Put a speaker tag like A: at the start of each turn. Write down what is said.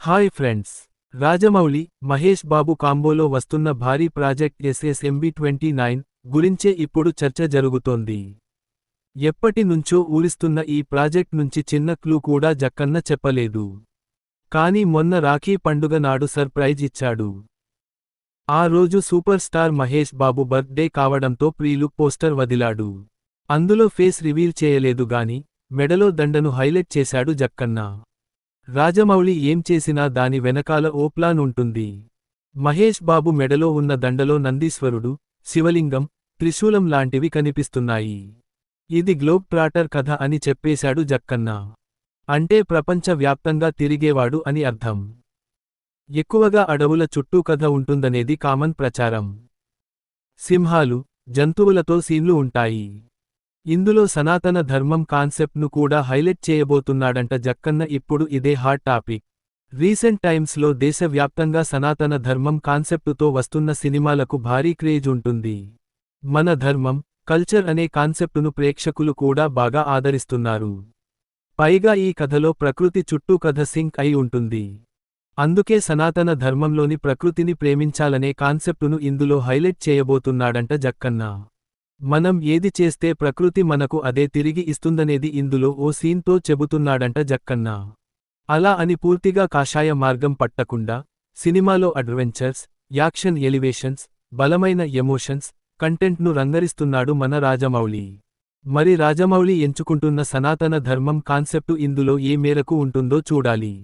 A: Hi friends, Rajamouli, Mahesh Babu కాంబోలో వస్తున్న భారీ project SSMB29 గురించే ఇప్పుడు చర్చ జరుగుతోంది. ఎప్పటి నుంచో ఊరిస్తున్న ఈ ప్రాజెక్ట్ నుంచి చిన్న క్లూ కూడా జక్కన్న చెప్పలేదు. కానీ మొన్న రాఖీ పండుగ నాడు సర్ప్రైజ్ ఇచ్చాడు. ఆ రోజు super star Mahesh Babu birth day కావడంతో ప్రీ-లుక్ పోస్టర్ వదిలాడు. అందులో ఫేస్ రివీల్ చేయలేదు గాని మెడలో దండను హైలైట్ చేశాడు జక్కన్న. రాజమౌళి ఏం చేసినా దాని వెనకాల ఓ ప్లాన్ ఉంటుంది. మహేష్ బాబు మెడలో ఉన్న దండలో నందీశ్వరుడు, శివలింగం, త్రిశూలం లాంటివి కనిపిస్తున్నాయి. ఇది గ్లోబ్ ట్రాటర్ కథ అని చెప్పేశాడు జక్కన్న. అంటే ప్రపంచ వ్యాప్తంగా తిరిగేవాడు అని అర్థం. ఎక్కువగా అడవుల చుట్టూ కథ ఉంటుందనేది కామన్ ప్రచారం. సింహాలు, జంతువులతో సీన్లు ఉంటాయి. ఇందులో సనాతన ధర్మం కాన్సెప్ట్ను కూడా హైలైట్ చేయబోతున్నాడంట జక్కన్న. ఇప్పుడు ఇదే హాట్ టాపిక్. రీసెంట్ టైమ్స్లో దేశవ్యాప్తంగా సనాతన ధర్మం కాన్సెప్టుతో వస్తున్న సినిమాలకు భారీ క్రేజ్ ఉంటుంది. మన ధర్మం, కల్చర్ అనే కాన్సెప్టును ప్రేక్షకులు కూడా బాగా ఆదరిస్తున్నారు. పైగా ఈ కథలో ప్రకృతి చుట్టూ కథ సింక్ అయి ఉంటుంది. అందుకే సనాతన ధర్మంలోని ప్రకృతిని ప్రేమించాలనే కాన్సెప్టును ఇందులో హైలైట్ చేయబోతున్నాడంట జక్కన్న. మనం ఏది చేస్తే ప్రకృతి మనకు అదే తిరిగి ఇస్తుందనేది ఇందులో ఓ సీన్తో చెబుతున్నాడంట జక్కన్న. అలా అని పూర్తిగా కాషాయ మార్గం పట్టకుండా, సినిమాలో అడ్వెంచర్స్, యాక్షన్ ఎలివేషన్స్, బలమైన ఎమోషన్స్, కంటెంట్ను రంగరిస్తున్నాడు మన రాజమౌళి. మరి రాజమౌళి ఎంచుకుంటున్న సనాతన ధర్మం కాన్సెప్టు ఇందులో ఏ మేరకు ఉంటుందో చూడాలి.